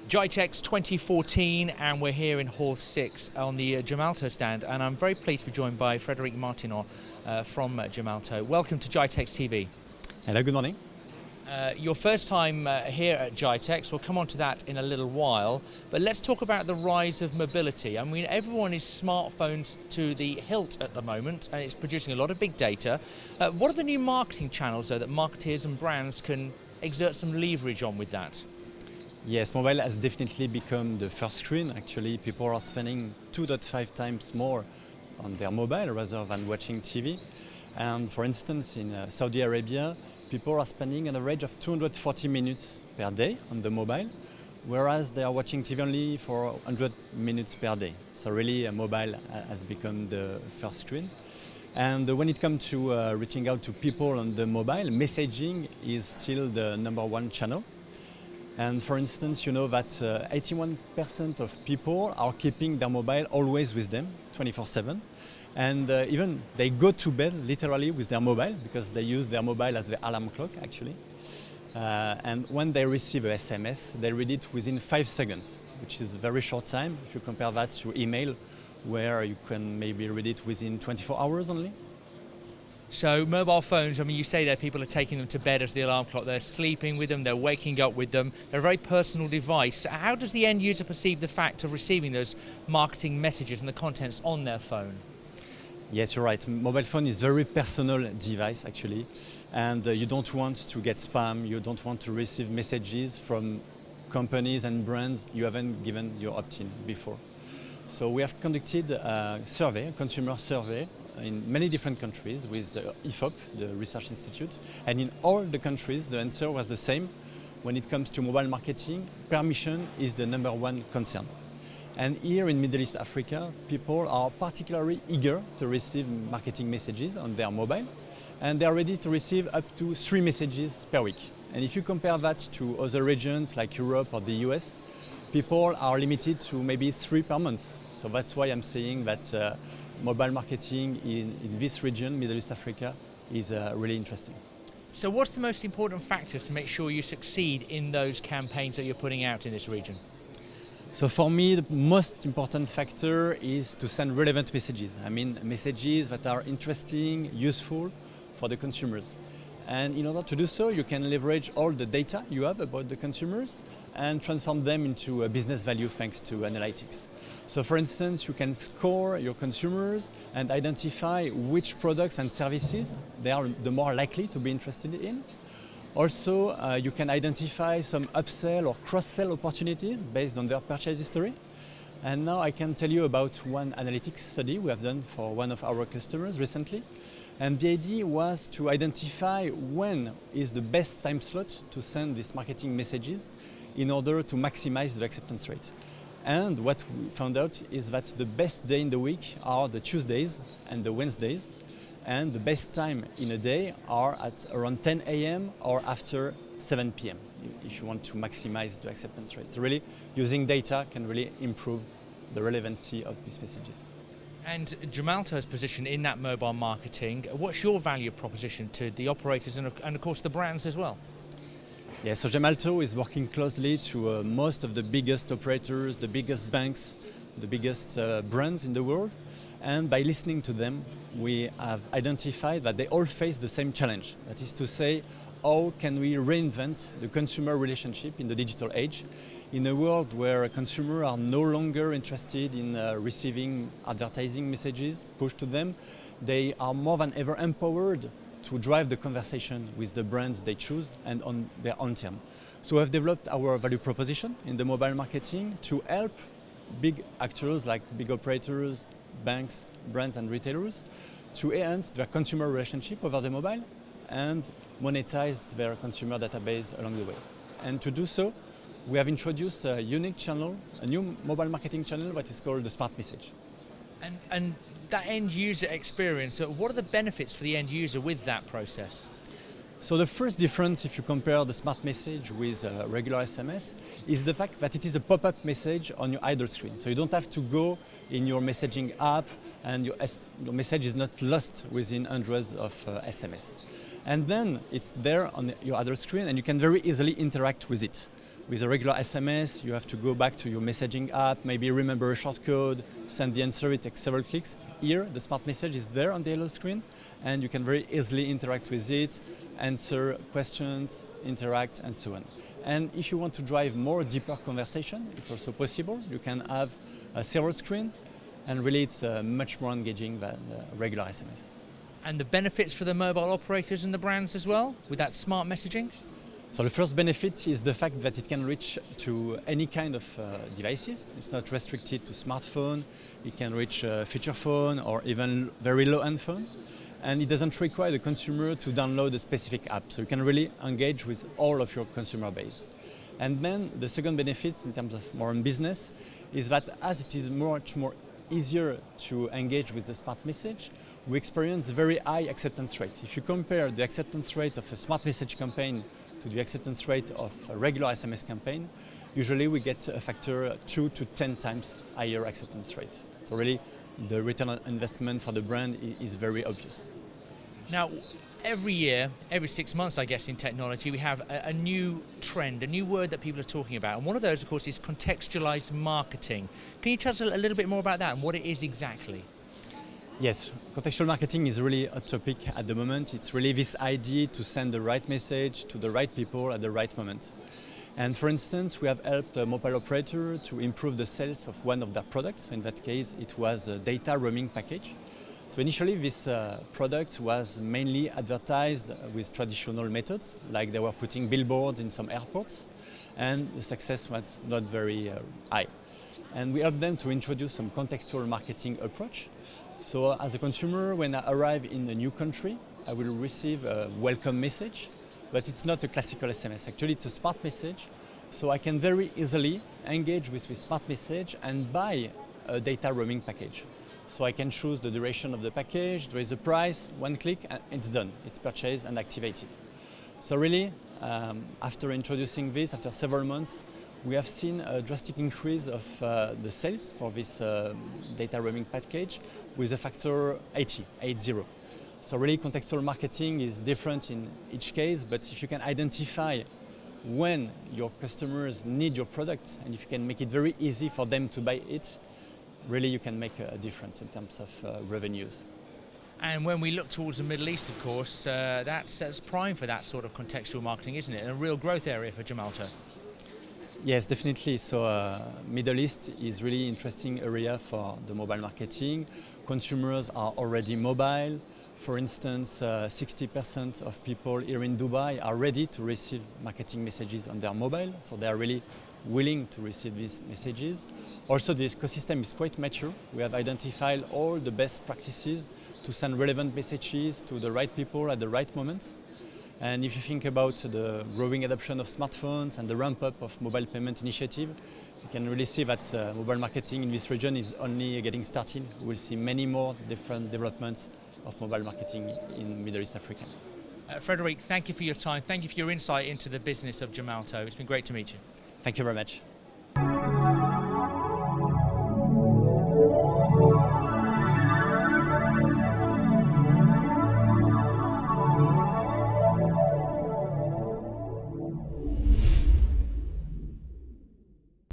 Gitex 2014, and we're here in Hall 6 on the Gemalto stand, and I'm very pleased to be joined by Frédéric Martineau from Gemalto. Welcome to Gitex TV. Hello, good morning. Your first time here at Gitex, we'll come on to that in a little while, but let's talk about the rise of mobility. I mean, everyone is smartphones to the hilt at the moment, and it's producing a lot of big data. What are the new marketing channels, though, that marketeers and brands can exert some leverage on with that? Yes, mobile has definitely become the first screen. Actually, people are spending 2.5 times more on their mobile rather than watching TV. And for instance, in Saudi Arabia, people are spending an average of 240 minutes per day on the mobile, whereas they are watching TV only for 100 minutes per day. So really, mobile has become the first screen. And when it comes to reaching out to people on the mobile, messaging is still the #1 channel. And for instance, you know that 81% of people are keeping their mobile always with them, 24/7. And even they go to bed literally with their mobile because they use their mobile as the alarm clock, actually. And when they receive a SMS, they read it within 5 seconds, which is a very short time if you compare that to email, where you can maybe read it within 24 hours only. So mobile phones, I mean, you say that people are taking them to bed as the alarm clock, they're sleeping with them, they're waking up with them, they're a very personal device. How does the end user perceive the fact of receiving those marketing messages and the contents on their phone? Yes, you're right. Mobile phone is very personal device, actually. And you don't want to get spam, you don't want to receive messages from companies and brands you haven't given your opt-in before. So we have conducted a survey, a consumer survey, in many different countries with IFOP, the research institute, and in all the countries the answer was the same. When it comes to mobile marketing, permission is the #1 concern. And here in Middle East Africa, people are particularly eager to receive marketing messages on their mobile, and they are ready to receive up to 3 messages per week. And if you compare that to other regions like Europe or the US, people are limited to maybe 3 per month. So that's why I'm saying that mobile marketing in this region, Middle East Africa, is really interesting. So what's the most important factors to make sure you succeed in those campaigns that you're putting out in this region? So for me, the most important factor is to send relevant messages. I mean, messages that are interesting, useful for the consumers. And in order to do so, you can leverage all the data you have about the consumers and transform them into a business value thanks to analytics. So for instance, you can score your consumers and identify which products and services they are the more likely to be interested in. Also, you can identify some upsell or cross-sell opportunities based on their purchase history. And now I can tell you about one analytics study we have done for one of our customers recently. And the idea was to identify when is the best time slot to send these marketing messages in order to maximize the acceptance rate. And what we found out is that the best day in the week are the Tuesdays and the Wednesdays, and the best time in a day are at around 10 a.m. or after 7 p.m. if you want to maximize the acceptance rate. So really, using data can really improve the relevancy of these messages. And Gemalto's position in that mobile marketing, what's your value proposition to the operators and of course the brands as well? Yeah, so Gemalto is working closely to most of the biggest operators, the biggest banks, the biggest brands in the world. And by listening to them, we have identified that they all face the same challenge. That is to say, how can we reinvent the consumer relationship in the digital age in a world where consumers are no longer interested in receiving advertising messages pushed to them. They are more than ever empowered to drive the conversation with the brands they choose and on their own term. So we have developed our value proposition in the mobile marketing to help big actors like big operators, banks, brands and retailers to enhance their consumer relationship over the mobile and monetize their consumer database along the way. And to do so, we have introduced a unique channel, a new mobile marketing channel that is called the Smart Message. And that end user experience, what are the benefits for the end user with that process? So the first difference, if you compare the Smart Message with a regular SMS, is the fact that it is a pop-up message on your idle screen. So you don't have to go in your messaging app and your message is not lost within hundreds of SMS. And then it's there on your idle screen and you can very easily interact with it. With a regular SMS, you have to go back to your messaging app, maybe remember a short code, send the answer, it takes several clicks. Here, the smart message is there on the hello screen, and you can very easily interact with it, answer questions, interact, and so on. And if you want to drive more deeper conversation, it's also possible. You can have a zero screen, and really it's much more engaging than regular SMS. And the benefits for the mobile operators and the brands as well, with that smart messaging? So the first benefit is the fact that it can reach to any kind of devices. It's not restricted to smartphone. It can reach feature phone or even very low-end phone. And it doesn't require the consumer to download a specific app. So you can really engage with all of your consumer base. And then the second benefit in terms of more on business is that as it is much more easier to engage with the smart message, we experience very high acceptance rate. If you compare the acceptance rate of a smart message campaign to the acceptance rate of a regular SMS campaign, usually we get a factor 2 to 10 times higher acceptance rate. So really, the return on investment for the brand is very obvious. Now, every year, every 6 months, I guess, in technology, we have a new trend, a new word that people are talking about. And one of those, of course, is contextualized marketing. Can you tell us a little bit more about that and what it is exactly? Yes, contextual marketing is really a topic at the moment. It's really this idea to send the right message to the right people at the right moment. And for instance, we have helped a mobile operator to improve the sales of one of their products. In that case, it was a data roaming package. So initially, this product was mainly advertised with traditional methods, like they were putting billboards in some airports, and the success was not very high. And we helped them to introduce some contextual marketing approach. So as a consumer, when I arrive in a new country, I will receive a welcome message, but it's not a classical SMS. Actually, it's a smart message. So I can very easily engage with this smart message and buy a data roaming package. So I can choose the duration of the package, there is a price, one click, and it's done. It's purchased and activated. So really, after introducing this, after several months, we have seen a drastic increase of the sales for this data roaming package with a factor 80. So really contextual marketing is different in each case, but if you can identify when your customers need your product and if you can make it very easy for them to buy it, really you can make a difference in terms of revenues. And when we look towards the Middle East, of course, that's prime for that sort of contextual marketing, isn't it? And a real growth area for Gemalto. Yes, definitely. So Middle East is really interesting area for the mobile marketing. Consumers are already mobile. For instance, 60% of people here in Dubai are ready to receive marketing messages on their mobile. So they are really willing to receive these messages. Also, the ecosystem is quite mature. We have identified all the best practices to send relevant messages to the right people at the right moment. And if you think about the growing adoption of smartphones and the ramp up of mobile payment initiative, you can really see that mobile marketing in this region is only getting started. We'll see many more different developments of mobile marketing in Middle East Africa. Frederic, thank you for your time. Thank you for your insight into the business of Gemalto. It's been great to meet you. Thank you very much.